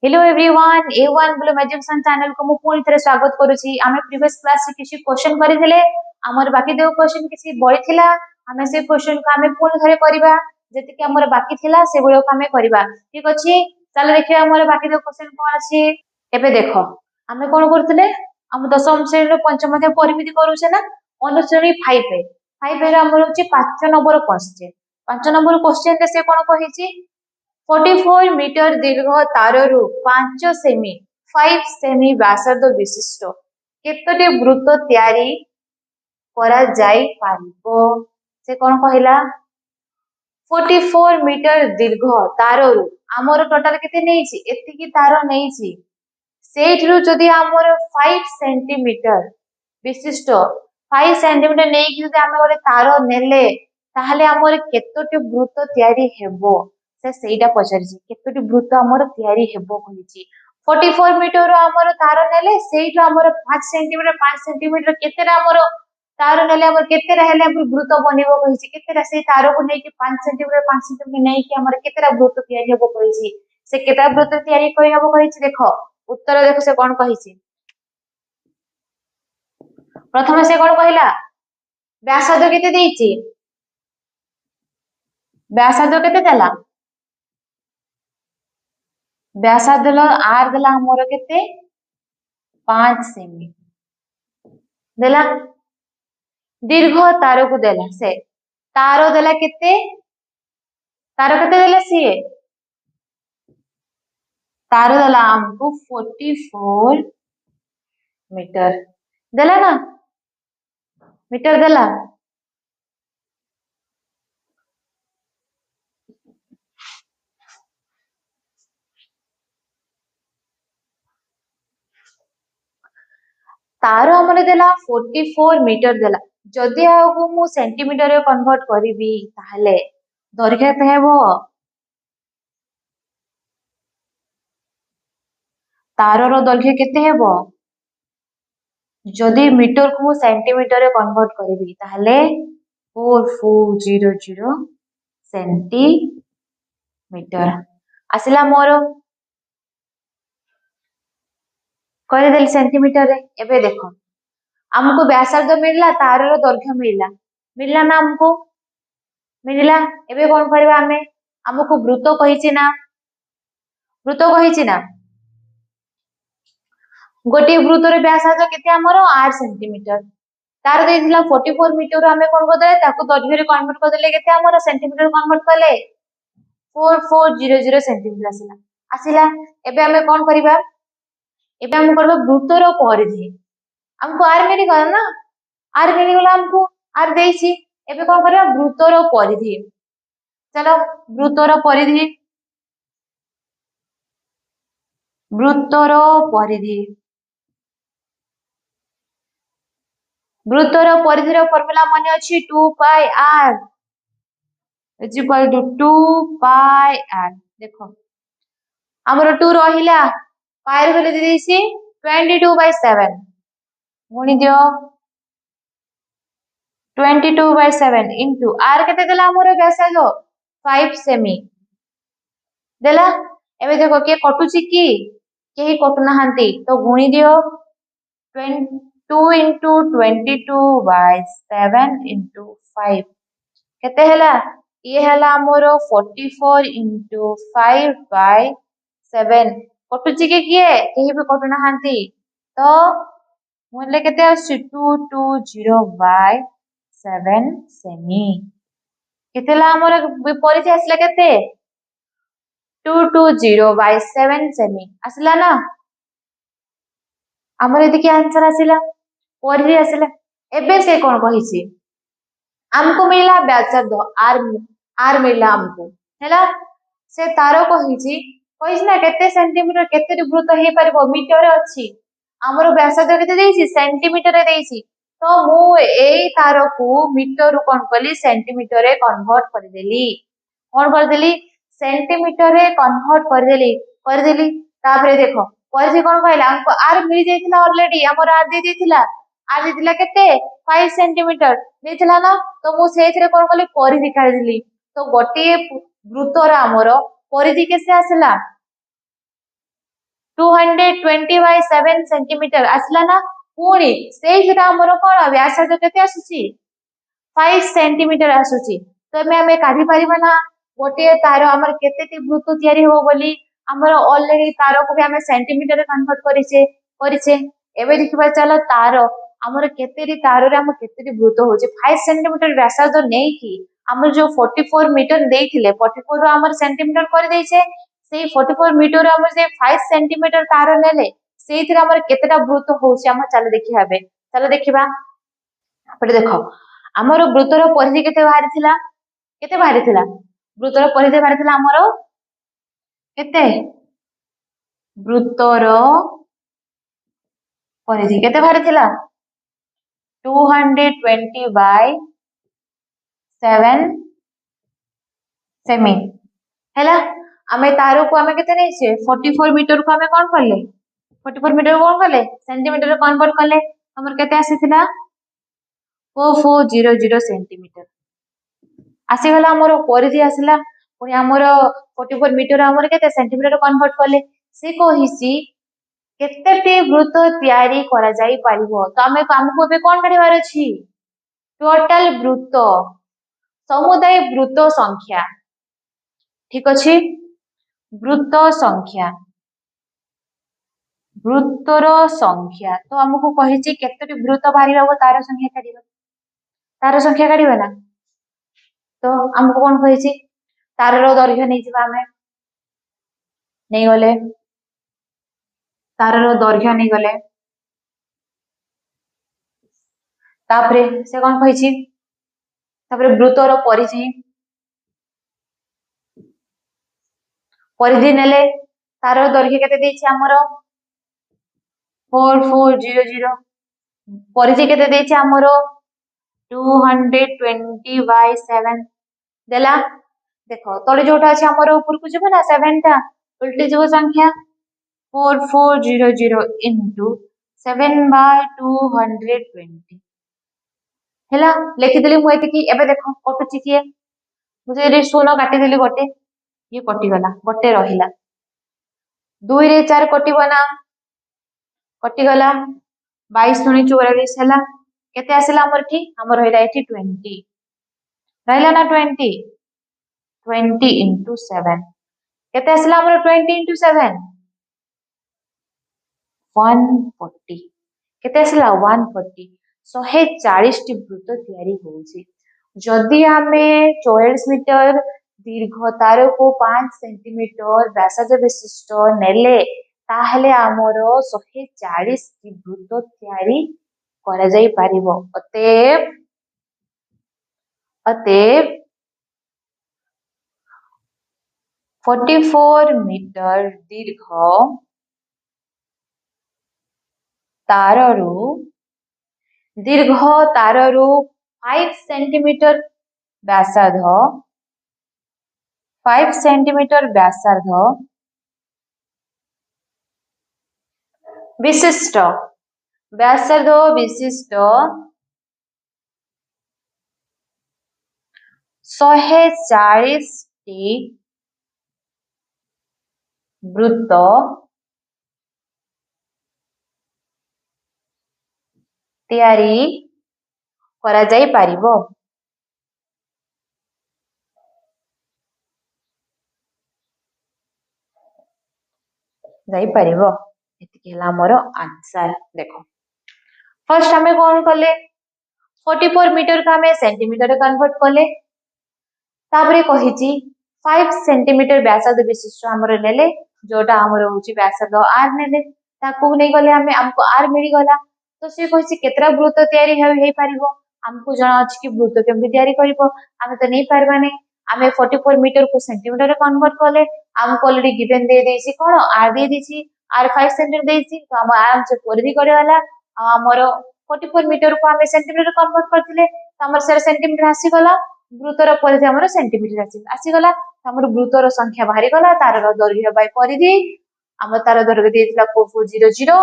Hello everyone A1 blue education channel को मु पुणी थे स्वागत करुछि। आमे प्रीवियस क्लास रे किछि क्वेश्चन करिथिले हमर बाकी दो क्वेश्चन किछि बळी थिला। आमे से क्वेश्चन को आमे पुणी थरे करबा जति कि हमर बाकी थिला से गुलो को आमे करबा। ठीक अछि, चलो देखिए हमर बाकी दो क्वेश्चन कोन अछि। एबे देखो आमे कोन करथिले हम दशम श्रेणी रो पंचम अध्याय परिमिति करूछे ना अनुश्रेणी 5 पे 5 रे हमर होछि 5 नंबर क्वेश्चन। 5 नंबर क्वेश्चन रे से कोन कहिछि 44 मीटर दीर्घ ताररू 5 सेमी 5 सेमी व्यासार्ध विशिष्ट केतोटी वृत्त तैयारी करा जाई पारिबो। से कोन कहिला 44 मीटर दीर्घ ताररू हमर टोटल केते नेइछि एतिकी तार नेइछि सेठरू जदि हमर 5 सेंटीमीटर विशिष्ट 5 सेंटीमीटर नेइकि जदि हम गोटे तार नेले ताहले हमर केतोटी वृत्त तैयारी हेबो से सेटा पचारिछि केतोटी वृत्त हमर तैयारी हेबो कहिछि। 44 मीटर रो हमर तार नेले सेइठो हमर 5 सेंटीमीटर केतेरा हमर तार नेले हमर केतेरा हेले हमर वृत्त बनिबो कहिछि केतेरा से तार को नेकी 5 सेंटीमीटर नेकी हमर केतेरा वृत्त तैयारी हेबो कहिछि से केतेरा वृत्त तैयारी करि हेबो कहिछि। देखो उत्तर देखो से कोन कहिछि। प्रथम से कोन कहिला व्यासार्ध केते देइछि व्यासार्ध केते देला व्यासार्ध आर देला हमर केते 5 सेमी देला। दीर्घ तार को देला से तार देला केते देला सीए तार देला हमको 44 मीटर देला ना मीटर देला। तार हमरे देला 44 मीटर देला जदि आगु मु सेंटीमीटर रे कन्वर्ट करिवि ताहले दैर्घ्य केते हेबो तार रो दैर्घ्य केते हेबो जदि मीटर को मु सेंटीमीटर रे कन्वर्ट करिवि ताहले 4400 सेंटीमीटर आसिला मोर देली सेंटीमीटर रे। एबे देखो हमको व्यासार्ध मिलला तार रो दैर्घ्य मिलला ना हमको मिलला। एबे कोन करबा हमको वृत्त कहिछि ना गोटे वृत्त रे व्यासार्ध केते हमर 8 सेंटीमीटर तार देइथिला 44 मीटर हमें कोन करदे ताको दैर्घ्य रे कन्वर्ट कर देले केते हमर सेंटीमीटर कन्वर्ट करले 4400 सेंटीमीटर आसिला। एबे हमें कोन करबा एबे हम करबा वृत्त रो परिधि हमको आर मिली गला ना आर मिली गला हमको आर देइछि। एबे कोन करबा वृत्त रो परिधि चलो वृत्त रो परिधि वृत्तर परिधि फॉर्मूला मन अछि 2 pi r is equal to 2 pi r। देखो हमर 2 रहिला पाई रे भेले देइछि 22/7 गुणी दियो 22/7 इनटू r केते देला हमर व्यासार्ध 5 सेमी देला। एबे देखो के कटुची की केही कटुना हांती तो गुणी दियो 2 into 22/7 into 5 केते हैला ये हैला मोरो 44 into 5/7 कटुची के किए केही भी कटुना हांती तो मोले केते आसी 220/7 सेमी केतेला हमर परिधि आसला केते 220/7 सेमी आसला ना हमर एदिके आंसर आसिला परिधि आसिला। एबे से कोन कहिछि हमको मिला व्यासार्ध आर मिला हमको हैला से तारो कहिछि ना केते सेंटीमीटर केते वृत्त हे परबो मीटर अछि हमर व्यासार्ध केते देइछि सेंटीमीटर रे देइछि तो मु एई तारो को मीटर रु कोन कली सेंटीमीटर रे कन्वर्ट कर देली सेंटीमीटर रे कन्वर्ट कर देली तापरे देखो परिधि कोन कहला हमको आर मिल जाइथिला ऑलरेडी हमर आर दे देथिला केते 5 सेंटीमीटर देथिला ना तो मु सेथरे कोन कली परिधि काढी देली तो गोटे वृत्तर हमर परिधि केसे आसला 220/7 सेंटीमीटर आसला ना पुणी से आमर कौन व्यासार्ध केते आसुची 5 सेंटीमीटर आसुची तो आमे काढी परिबा ना गोटे तार हमर केतेटी वृत्त तयारी हो बोली हमर ऑलरेडी तार को भी हमें सेंटीमीटर रे कन्वर्ट करिसे एबे देखिबा चलो तार हमर केतेटी तार रे हम केतेटी वृत्त होचे 5 सेंटीमीटर व्यासार्ध नै की हमर जो 44 मीटर देइथिले 44 रो हमर सेंटीमीटर कर देइछे सेई 44 मीटर रे हमर से 5 सेंटीमीटर तार नेले सेइथिरे हमर केतेटा वृत्त होचे हम चलो देखि हबे चलो देखिबा पटे देखो हमर वृत्तर परिधि केते बाहरी थिला वृत्तर परिधि बाहरी थिला हमर केते वृत्तर परिधि केते बाहरी थिला 220/7 सेमी हैला आमे तारो को आमे केते नैछे 44 मीटर को आमे कोन करले 44 मीटर कोन करले सेंटीमीटर रे कन्वर्ट करले हमर केते आसीथिला 4400 सेंटीमीटर आसीगला हमर परिधि आसीला पुनी हमर 44 मीटर हमर केते सेंटीमीटर कन्वर्ट करले से कहिसी केतेटी वृत्त तयारी करा जाई परिबो तो आमे हमको बे कोन काढिबार अछि टोटल वृत्त समुदाय वृत्त संख्या ठीक अछि वृत्त संख्या वृत्तर संख्या तो हमको कहिछि केतेटी वृत्त बाहरिबो तार संख्या काढिबा ना तो हमको कोन कहिछि तार रो दैर्घ्य नै जिबा हमें नै गले तार रो दैर्घ्य नै गले तापरे से कोन कहिछि तापरे वृत्तर परिधि नेले तार दैर्घ्य केते देछि हमरो 4400 परिधि केते देछि हमरो 220/7 देला देखो तळे जोटा अछि हमरो ऊपर को जबो ना 7 टा उल्टी जबो संख्या 4400 into 7/220 हैला लिखि देली मु एति की एबे देखो कटुची किए मुझे रे 16 काटी देली गोटे ये कटि गला गोटे रहिला 2 रे 4 कटिबो ना कटि गला 22 × 44 हैला केते आसिला हमर ठी हमर होइला एठी 20 रहला ना 20 into 7 केते आसिला हमर 20 into 7 140 केते आसिला 140 140 टी वृत्त तयारी होउची जदि आमे 44 मीटर दीर्घ तार को 5 सेंटीमीटर व्यासार्ध विशिष्ट नेले ताहले हमर 140 टी वृत्त तयारी करा जाई परिबो अतएव 44 मीटर दीर्घ ताररू 5 सेंटीमीटर व्यासार्ध विशिष्ट 140 टी वृत्त तयारी करा जाई परिबो एतिके हला हमर आंसर देखो फर्स्ट हमें कोन करले 44 मीटर का हमें सेंटीमीटर रे कन्वर्ट करले तापरे कहिची 5 सेंटीमीटर व्यासार्ध विशिष्ट हमर नेले जोटा हमर होची व्यासार्ध r नेले ताकू नै गले हमें हमको r मिली गला तो से कहिची केतरा वृत्त तयारी हे परिबो हमको जणा अछि कि वृत्त केमि तयारी करिबो हमें तो नै पारबा नै हमें 44 मीटर को सेंटीमीटर रे कन्वर्ट करले हमको ऑलरेडी गिवन दे देछि कोन r दे देछि r 5 सेंटीमीटर देछि तो हम आराम से परिधि करे वाला हमर 44 मीटर को हमें सेंटीमीटर कन्वर्ट करथिले तो हमर सेंटीमीटर आसी गला वृत्तर परिधि हमर सेंटीमीटर आसी गला हमर वृत्तर संख्या बाहरी गला तार दैर्घ्य बाय परिधि हम तार दैर्घ्य देथिला 4400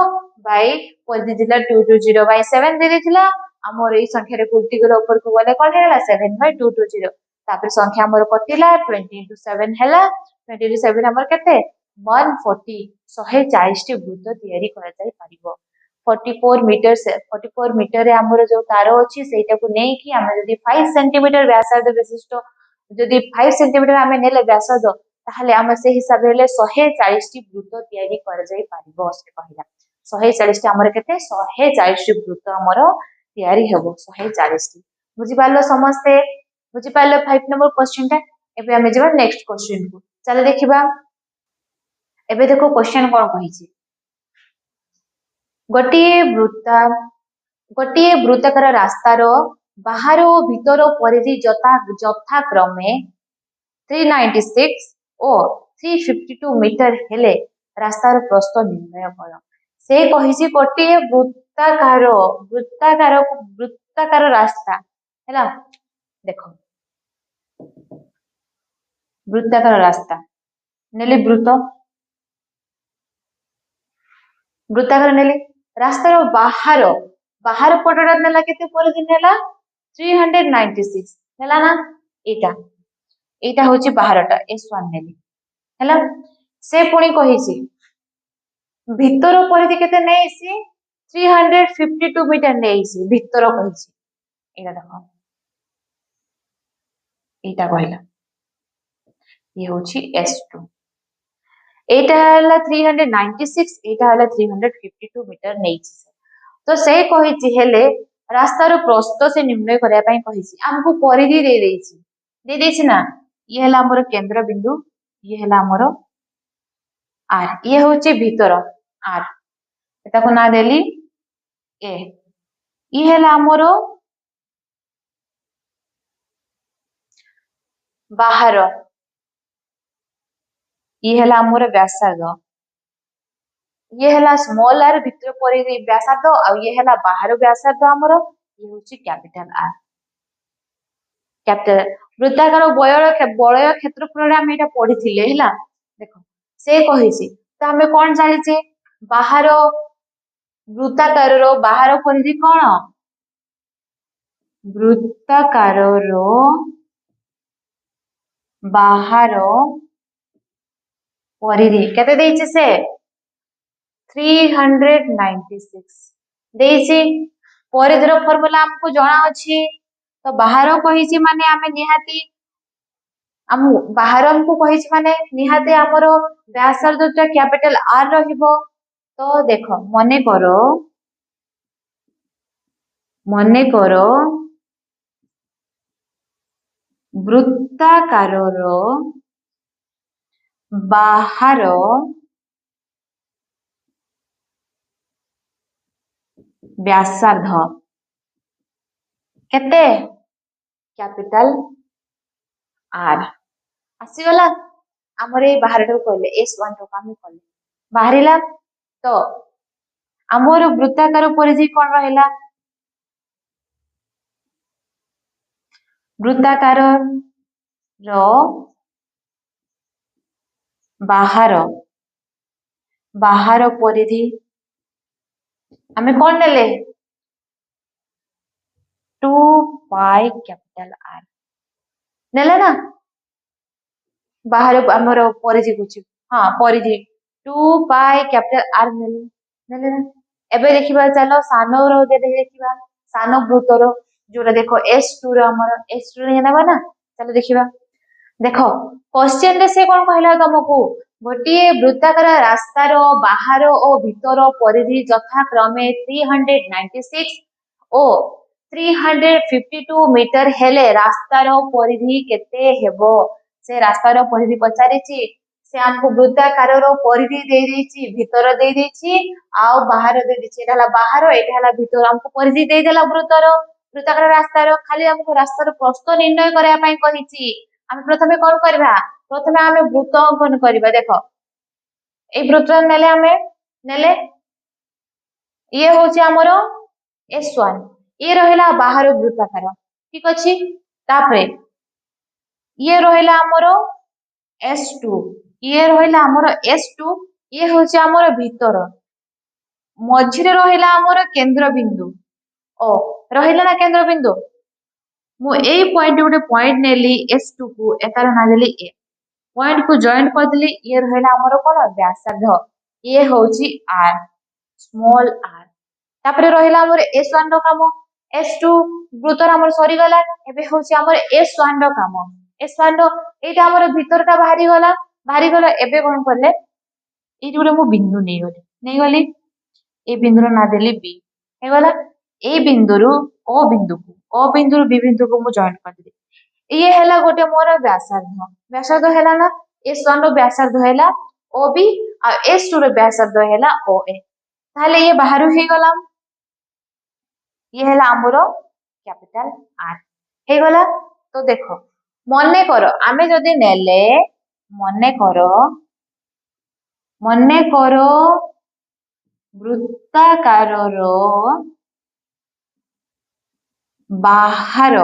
बाय परिधि दिला 220/7 दे देथिला हमर ए संख्या रे उल्टी गला ऊपर को गले कोन हेला 7/220 तापर संख्या हमर कटिला 20 into 7 हेला 20 into 7 हमर केते 140 140 वृत्त तैयारी करा जाई परिबो। 44 मीटर रे हमर जो तार अछि सेटा को नै कि हम जदी 5 सेंटीमीटर व्यासार्ध विशिष्ट जदी 5 सेंटीमीटर हमें नेले व्यासार्ध ताहले हम से हिसाब रे 140 टी वृत्त तैयारी करा जाई परिबो से कहला। 140 टी हमर केते 140 टी वृत्त हमर तैयारी हेबो 140 टी। बुझि पालो समस्ते? बुझि पालो 5 नंबर क्वेश्चन टा। एबे हमें जेबा नेक्स्ट क्वेश्चन को। चलो देखिबा। एबे देखो क्वेश्चन कोन कहिछि। गोटिए वृत्ताकार रास्तार बाहर और भीतर परिधि जथा क्रमे 396 और 352 मीटर हेले रास्तार प्रस्थ निर्णय कर। से कहिछि गोटिए वृत्ताकार रास्ता हैला। देखो वृत्ताकार रास्ता नेले वृत्ताकार नेले रास्तार बाहर पटटा नेला केते परिधि नेला 396 नेला ना एटा होची बाहरटा S1 नेली हैला। से पुणी कहिछि भीतर परिधि केते नेइछि 352 मीटर नेइछि भीतर कहिछि। एटा देखो एटा कहला ये होची S2 एटा हला 396 एटा हला 352 मीटर नेइछि। तो से कहिछि हेले रास्तार प्रस्थ से निर्णय करिया पई कहिछि हमको परिधि दे देछि ना। ये हला हमर केंद्र बिंदु ये हला हमर R ये होची भीतर R एटा को ना देली A ये हला हमर बाहर ये हला हमर व्यासार्ध ये हला स्मॉल r भीतर परिधि व्यासार्ध आ ये हला बाहर व्यासार्ध हमर ये होची कैपिटल R। कैपिटल वृत्ताकार बलय क्षेत्रफल हम एटा पढिथिले हैला। देखो से कहिछि त हमें कोन जानिछे बाहर वृत्ताकार रो बाहर परिधि कोन वृत्ताकार रो बाहर परिधि केते देइछे से 396 देइछे। परिधिर फार्मूला हमको जणा अछि तो बाहर कहिछि माने हमें निहाती हम बाहर हमको कहिछि माने निहाती हमर व्यासार्धटा कैपिटल R रहिबो। तो देखो मने करो वृत्ताकार रो बाहर व्यासार्ध केते कैपिटल R आसीगला। हमर ए बाहरटा कहले S1 तो हम कहले बाहरिला। तो हमर वृत्ताकार परिधि कोन रहिला वृत्ताकार रो बाहर परिधि हमें कोन नेले 2 पाई कैपिटल R नेले ना बाहर हमर परिधि कुछ हां परिधि 2 पाई कैपिटल R नेले ना। एबे देखिबा चलो सानो रो देखिबा सानो वृत्तर जोरा देखो S2 रो हमर S2 रे नेबा ना। चलो देखिबा देखो क्वेश्चन रे से कोन कहला तुमको गोटिए वृत्ताकार रास्तार बाहर और भीतर परिधि यथा क्रमे 396 और 352 मीटर हेले रास्तार परिधि केते हेबो। से रास्तार परिधि पचारिछि से हमको वृत्ताकार रो परिधि दे देछि भीतर दे देछि आ बाहर दे देछि। एटा हला बाहर एटा हला भीतर हमको परिधि दे देला वृत्ताकार रास्तार खाली हमको रास्तार प्रस्थ निर्णय करिया पई कहिछि। हम प्रथमे कोन करबा प्रथमे हमें वृत्त अंकन करबा। देखो ए वृत्त नेले हमें नेले ये होछि हमरो S1 ये रहिला बाहर वृत्ताकार ठीक अछि। तापरे ये रहिला हमरो S2 ये रहिला हमरो S2 ये होछि हमरो भीतर मझिरे रहिला हमरो केंद्र बिंदु ओ रहिला ना केंद्र बिंदु मु एई पॉइंट गुटे पॉइंट नेली S2 को एतार ना देली A पॉइंट को जॉइंट करदेली ये रहला हमर कोन व्यासार्ध ये होची r स्मॉल r तापरे रहला हमर s1 रो काम s2 वृत्तर हमर सरी गला एबे होची हमर s1 रो काम s1 रो एटा हमर भीतरटा बाहरी गला एबे कोन करले एटी गुटे मु बिंदु नहीं गली ए बिंदुर ना देली बी हे गला ए बिंदुरु ओ बिंदुरु बी बिंदु को मु जॉइंट कर देली ये हैला गोटे मोर व्यासार्ध हैला ना s1 रो व्यासार्ध हैला OB आ s2 रो व्यासार्ध हैला OA ताले ये बाहरु हे गला ये हैला हमरो कैपिटल R हे गला तो देखो मने करो आमे जदी नेले मने करो वृत्ताकाररो बाहर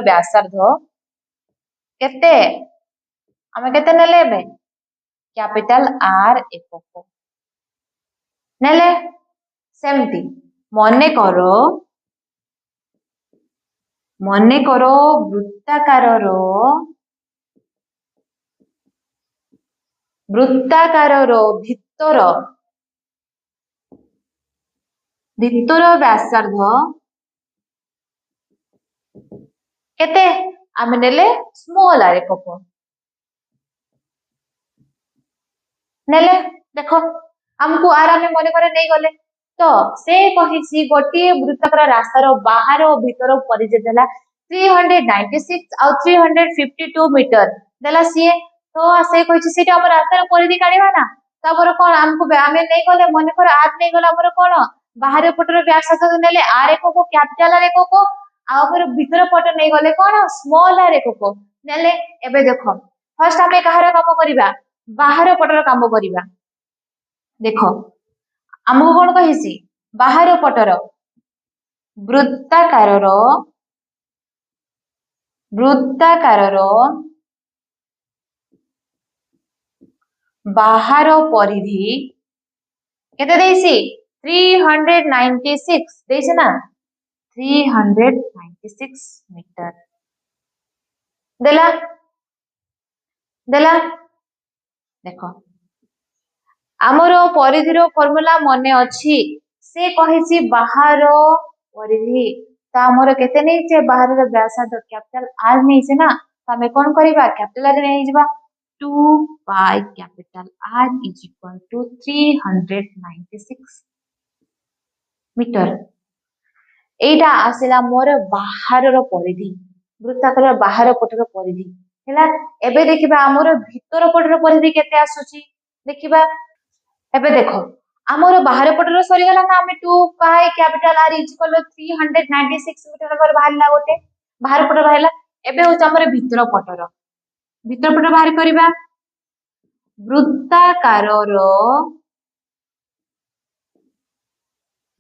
व्यासार्ध केते आमे केते नेले बे कैपिटल R एकक नेले सेमती मने करो वृत्ताकाररो भित्तर व्यासार्ध केते आमे नेले स्मॉल r एकक नेले देखो हमको आराम में मने करे नहीं गले तो से कहिसी गोटे वृत्ताकार रास्तार बाहर और भीतर परिजे देला 396 और 352 मीटर देला सीए तो से कहिसी सेटा हमर रास्तार परिधि काढिबा ना तापर कोन हमको आमे नहीं गले मने करे आर नहीं गला हमर कोन बाहर पटर व्यासार्ध नेले r एकक कैपिटल r एकक आ फिर भीतर पट नहीं गले कोन स्मॉल r एकक नेले एबे देखो फर्स्ट आमे कहार काम करिबा बाहर पटर काम करिबा देखो हमको कौन कहिसी बाहर पटर वृत्ताकाररो बाहर परिधि केते देसी 396 देसी ना 396 मीटर देला देखो आमर परिधि फॉर्मूला मने अछि से कहिसी बाहर परिधि तो आमर केते नै छे बाहर व्यासार्ध कैपिटल R नै छे ना तो हमें कोन करिबा कैपिटल R नै जिबा 2 pi capital R is equal to 396 metre एटा आसिला मोर बाहर परिधि वृत्ताकार बाहर पटर परिधि हैला एबे देखिबा आमर भीतर पटर परिधि केते आसुची देखिबा एबे देखो आमर बाहर पटर सरी गला ना हमें 2 pi capital R is equal to 396 metre पर बाहरला गोटे बाहर पटर बाहरला एबे हो हमर भीतर पटर बाहर करबा वृत्ताकाररो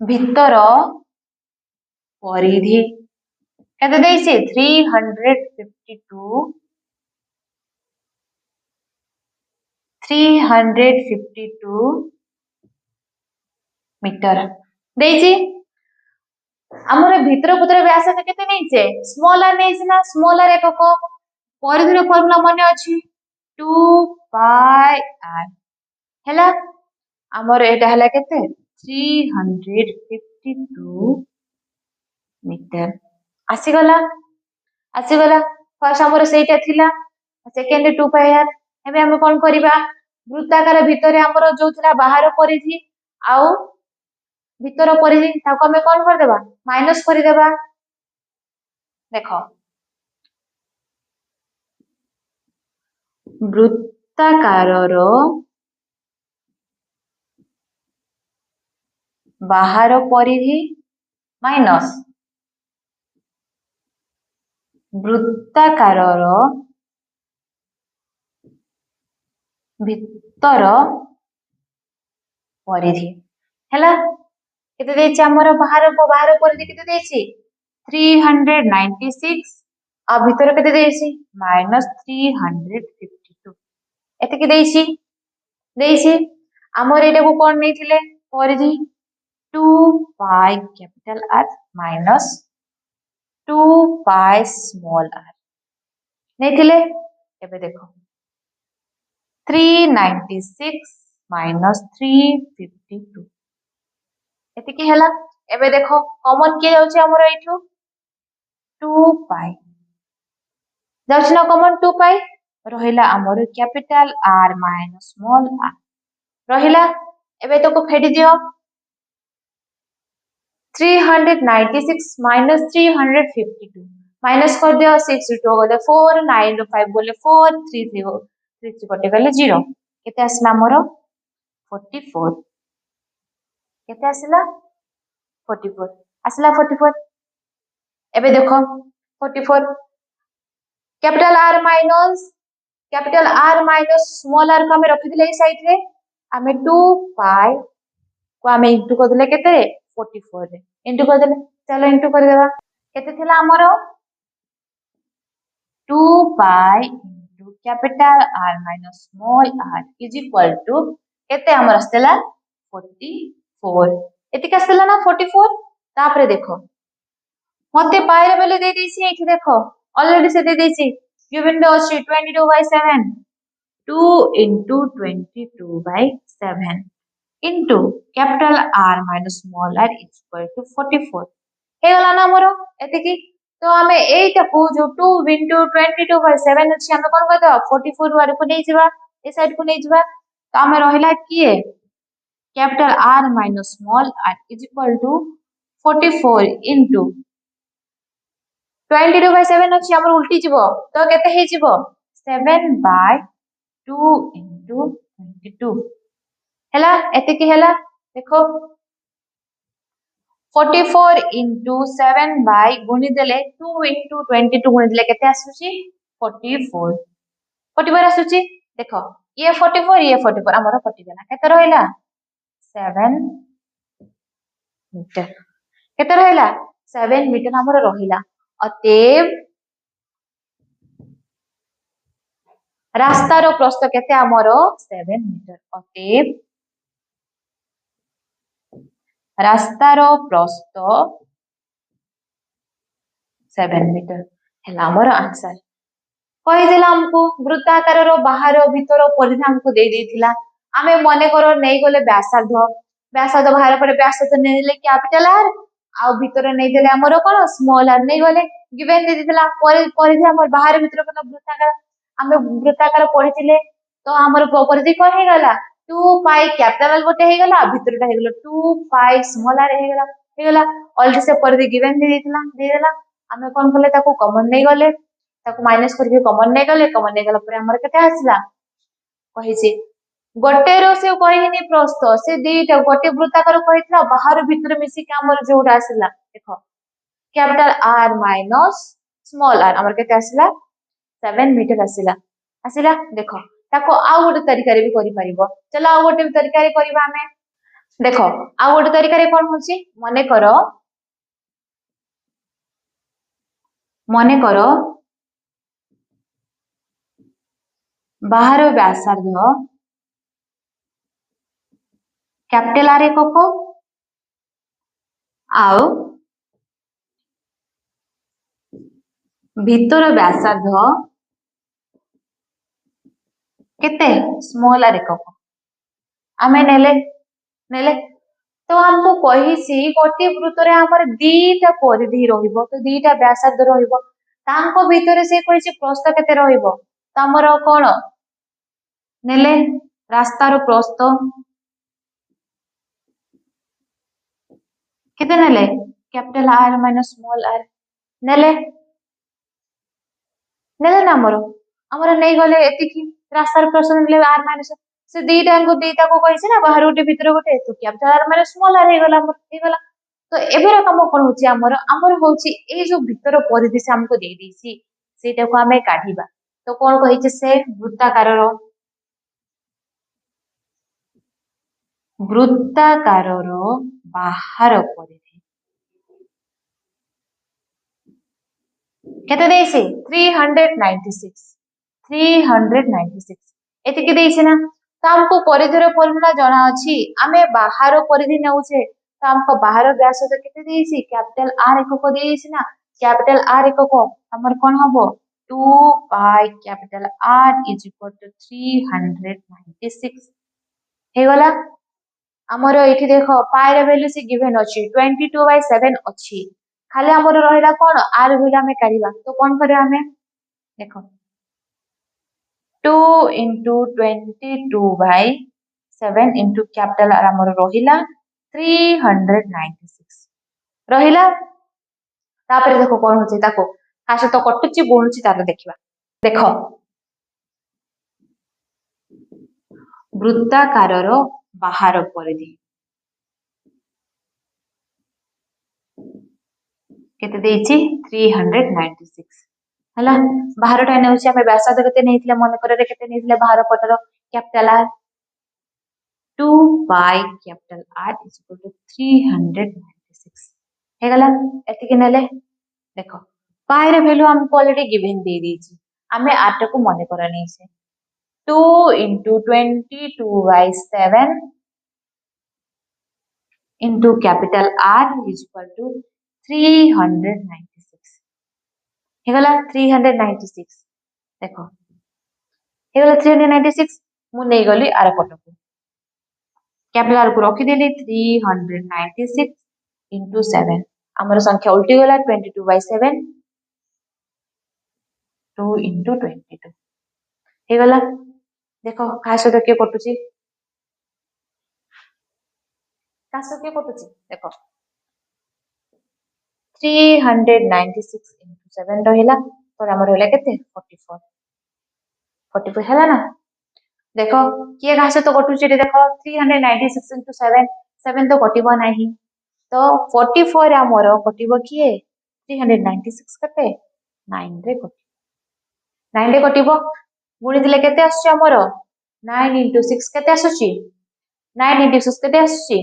भीतर परिधि केते देइसे 352 मीटर देइछि हमर भीतर पुत्र व्यासार्ध केते नैचे स्मॉल r नैछि ना स्मॉल r एकक परिधिर फॉर्मूला मने अछि 2 पाई r हैला हमर एटा हला केते 352 मीटर आसी गला फर्स्ट हमर सेटा थिला सेकंड 2 पाई r एबे हम कोन करिबा वृत्ताकार भीतर हमर जो थिला बाहर परिधि आउ भीतर परिधि ताको हमें कोन कर देबा माइनस कर देबा देखो वृत्ताकाररो बाहर परिधि माइनस वृत्ताकाररो भीतर परिधि हैला केते देछि हमर बाहर परिधि केते देछि 396 आ भीतर केते देछि -352 एते के देछि हमर एटा को कोन नै थिले परिधि 2 pi capital R minus 2 pi small r नहीं थिले एबे देखो 396 माइनस 352 एतिकी हला एबे देखो कॉमन के जाउची हमर एठू 2 पाई जाउची ना कॉमन 2 पाई रहिला हमर capital R minus small r रहिला एबे तो को फेडी दियो 396 माइनस 352 माइनस कर दियो 6 टू गले 4 9 रो 5 गले 4 3 3 3 कटे गले 0 केते आसला मोर 44 केते आसला 44 आसला 44 एबे देखो 44 capital R minus small r को हमें रखि दिले साइड रे हमें 2 पाई को हमें इंटू कर दिले केते 44 रे इंटू कर दिले चलो इंटू कर देबा केते थिला हमरो 2 pi into capital R minus small r is equal to केते हमर आस्तेला 44 एतिक आस्तेला ना 44 तापरे देखो मते पाई रे बेले दे देसी एठी देखो ऑलरेडी से दे देसी given the 22/7 2 into 22/7 into capital R minus small r is equal to 44 हे गला ना मोरो एतिकी तो हमें एटा को जो 2 into 22/7 अछि हम कोन कहतो 44 वार को नै जिबा ए साइड को नै जिबा तो हमें रहिला किए capital R minus small r is equal to 44 into 22/7 अछि हमर उल्टी जिवो तो केते हे जिवो 7/2 into 22 हेला एते की हेला देखो 44 into 7 by गुणी देले 2 into 22 गुणी देले केते आसुची 44 आसुची देखो ये 44 ये 44 हमर कटि गेला केते रहइला 7 मीटर केते रहइला 7 मीटर हमर रहिला अतएव रास्तार प्रस्थ केते हमर 7 मीटर अतएव रास्तार प्रस्थ 7 मीटर हेला हमर आंसर कहि देला हमको वृत्ताकार रो बाहर भीतर परिधि हमको दे देथिला आमे मने करो नै गले व्यासार्ध बाहर परे व्यासार्ध नै ले कैपिटल आर आ भीतर नै देले हमर कोन स्मॉल आर नै गले गिवन दे देथिला परिधि हमर बाहर भीतर कोन वृत्ताकार आमे वृत्ताकार पढिथिले तो हमर परिधि कोन हे गला 2 पाई कैपिटल गोटे हे गला भीतरटा हे गला 2 पाई स्मॉल आर हे गला ऑलरेडी से परिधि गिवन दे देला आमे कोन कले ताको कॉमन नै गले ताको माइनस करके कॉमन नै गला पर हमर केते आसला कहिछि गोटे रो से कहिनी प्रस्थ से दीटा गोटे वृत्ताकार कहितला बाहर भीतर मिसी के हमर जोडा आसला देखो capital R minus small r हमर केते आसला 7 मीटर आसला देखो ताको आ गोटे तरीका रे भी करि परिबो चलो आ गोटे तरीका रे करबा हमें देखो आ गोटे तरीका रे कोन होची मने करो बाहर व्यासार्ध कैपिटल आर एकक आउ भीतर व्यासार्ध केते स्मॉल आर एकक आमे नेले तो हमको कहिसी गोटे वृत्त रे हमर दीटा परिधि रहिबो तो दीटा व्यासार्ध रहिबो तांको भीतर से कहिसी प्रस्थ केते रहिबो त हमर कोन नेले रास्तार प्रस्थ केते नेले capital R minus small r नेले ना हमर नै गले एतिकी रास्तार प्रस्थ नेले आर माइनस से दीटा को कहिसे ना बाहर गोटे भीतर गोटे तो capital R minus small r हे गला तो एबेर काम कोन होची हमर होची ए जो भीतर परिधि से हमको दे देसी सेटा को हमें काढिबा तो कोन कहिचे से वृत्ताकार रो बाहर परिधि केते देसी 396 एतिकी देसी ना तो हमको परिधिर फॉर्मूला जाना अछि आमे बाहर परिधि नउछे तो हमको बाहर व्यासार्ध केते देसी कैपिटल आर एकक देसी ना कैपिटल आर एकक हमर कोन हबो 2 pi capital R is equal to 396 हे गला हमर एठी देखो पाई रे वैल्यू से गिवन अछि 22/7 अछि खाली हमर रहिला कोन आर वैल्यू हमें काढिबा तो कोन करे हमें देखो 2 into 22/7 into capital R हमर रहिला 396 रहिला तापर देखो कोन होचे ताको खासे तो कटुची गुणुची तार देखिबा देखो वृत्ताकारर बाहर परिधि केते देछि 396 हला बाहरटा नेउछि हमें व्यासार्ध केते नेइथिले मन करे केते नेइथिले बाहर पटर capital R 2 pi capital R is equal to 396 हे गला एति के नेले देखो पाई रे वैल्यू हमको ऑलरेडी गिवन दे दीची हमें आर को मन करनी से 2 into 22/7 into capital R is equal to 396 हे गला 396 देखो हे गला 396 मु नै गली आर पट को कैपिटल आर को रखी देली 396 into 7 हमर संख्या उल्टी गला 22/7 2 into 22 हे गला देखो खास तो के कटुची खास के कटुची देखो 396 into 7 रहिला तो हमर होला केते 44 होला ना देखो किए खास तो कटुची देखो 396 into 7 7 तो कटिबो नाही तो 44 हमर कटिबो किए 396 कते 9 रे कटि 9 रे कटिबो गुणी दिले केते आछी हमर 9 into 6 केते आछी 9 into 6 केते आछी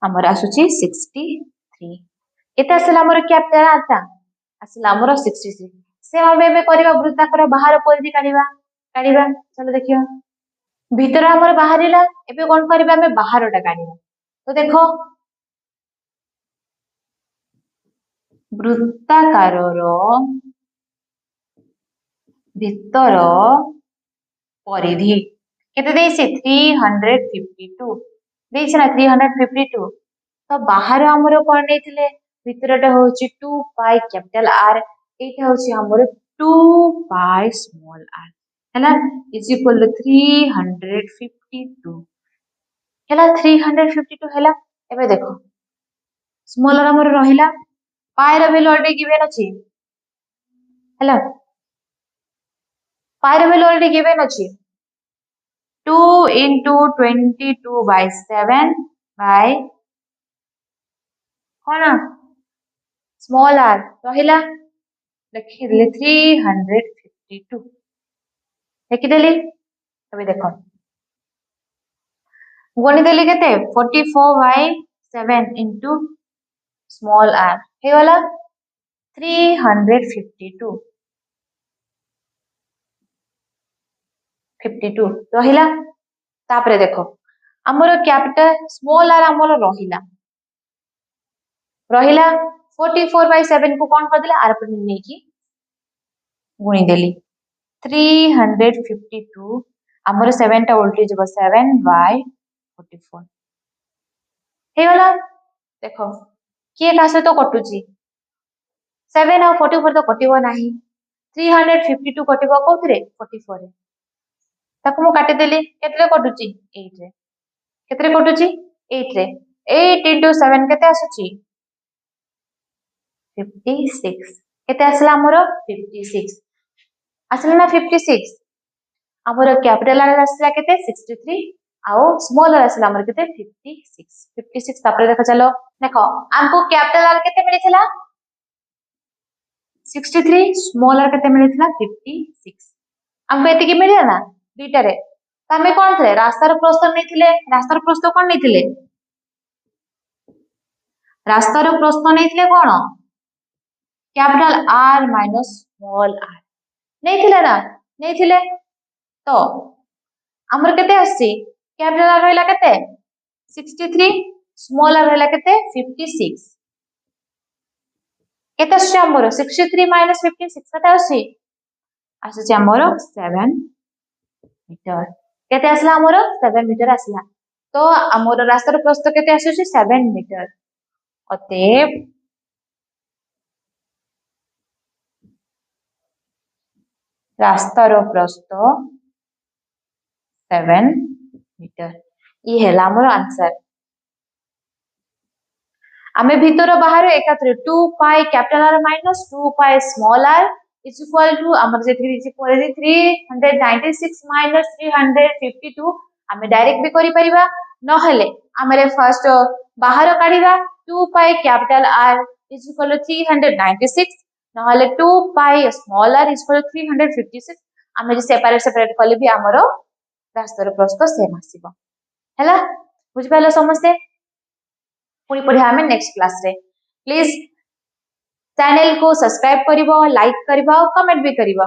हमर आछी 63 केते आसला हमर कैपिटल आता आसला हमर 63 से हम एबे करबा वृत्ताकार बाहर परिधि काढिबा चलो देखियो भीतर हमर बाहरिला एबे कोन करबा हमें बाहरटा काढिबा तो देखो वृत्ताकारर भीतर परिधि केते देछि 352 देछि ना 352 तो बाहर हमरो कोन नेथिले भीतरटा होछि 2 पाई कैपिटल आर एटा होछि हमरो 2 पाई स्मॉल आर हैला इज इक्वल टू 352 हैला 352 हैला एबे देखो स्मॉल आर हमरो रहिला पाई र वैल्यू ऑलरेडी गिवन अछि हैला पाई र वैल्यू ऑलरेडी गिवन अछि 2 into 22/7 by कौन स्मॉल आर रहिला लिखि देले 352 लिखि देली अबे देखो गणि देली केते 44/7 into स्मॉल आर हे वाला 352 52 रहिला तापरे देखो हमरो कैपिटल स्मॉल आर हमरो रहिला 44/7 को कोन कर देला आर पर नै की गुणी देली 352 हमरो 7 टा उल्टी जब 7/44 हे वाला देखो के कासे तो कटुची 7 और 44 तो कटिबो नाही 352 कटिबो कोथरे 44 रे ताको मु काटि देली केतरे कटुची 8 रे केतरे कटुची 8 रे 8 into 7 केते आसुची 56 केते आसला हमरो 56 आसला ना 56 हमरो कैपिटल आर आसला केते 63 आओ स्मॉल आर आसला हमरो केते 56 तापर देखो चलो देखो हमको कैपिटल आर केते मिलिथिला 63 स्मॉल आर केते मिलिथिला 56 हमको एति के मिलिया ना दुईटा रे तमे कोन थे रास्तार प्रस्थ नैथिले रास्तार प्रस्थ कोन नैथिले रास्तार प्रस्थ नैथिले कोन capital R minus small r नैथिले ना नैथिले तो हमर केते आसी कैपिटल आर रहला केते 63 स्मॉल आर रहला केते 56 केते आछी हमरो 63 माइनस 15 6 केते आछी आछी हमरो 7 मीटर केते आसला हमरो 7 मीटर आसला तो हमरो रास्तार प्रस्थ केते आछी 7 मीटर अतएव रास्तार प्रस्थ 7 मीटर ये हैला हमरो आंसर आमे भीतर बाहर एकात्र 2 pi capital R minus 2 pi small r is equal to हमर जे 396 माइनस 352 आमे डायरेक्ट भी करि परिबा न हेले हमरे फर्स्ट बाहर काढिबा 2 pi capital R is equal to 396 न हेले 2 pi small r is equal to 356 आमे जे सेपरेट कले भी हमरो रास्तार प्रस्थ सेम आसीबो हैला बुझ पाइलो समझते पुणी पढ़िया हमें नेक्स्ट क्लास रे प्लीज चैनल को सब्सक्राइब करिवो लाइक करिवो कमेंट भी करिवो।